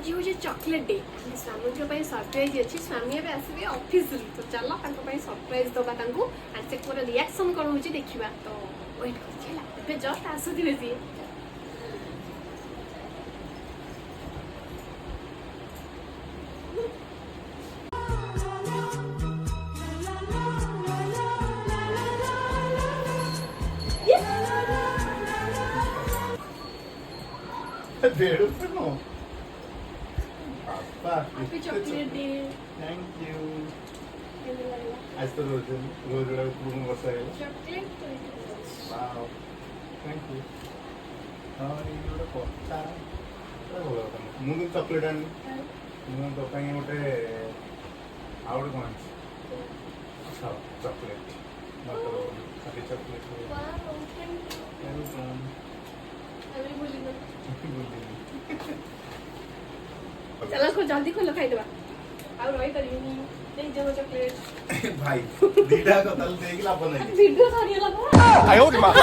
आज हूँ chocolate day स्वामी surprise अच्छी स्वामी एवं आसवे ऑफिस तो चलो सरप्राइज दबा एंड से मोर रिएक्शन कौन हो देखा तो वेट कर जस्ट आसुवे see happy chocolate day thank you आज तो रोज रोज पूर्ण वर्ष है चॉकलेट वाओ थैंक यू और ये गोटे कथा मुझे चॉकलेट आनी मुझे तो गोटे आउट कौन अच्छा चॉकलेट खाली चॉकलेट चलो को जल्दी खोलो खाइदबा आ रही परिनी नहीं जो चॉकलेट भाई दीदा को तल देख ला अपन नहीं वीडियो सरियला आयो रे मां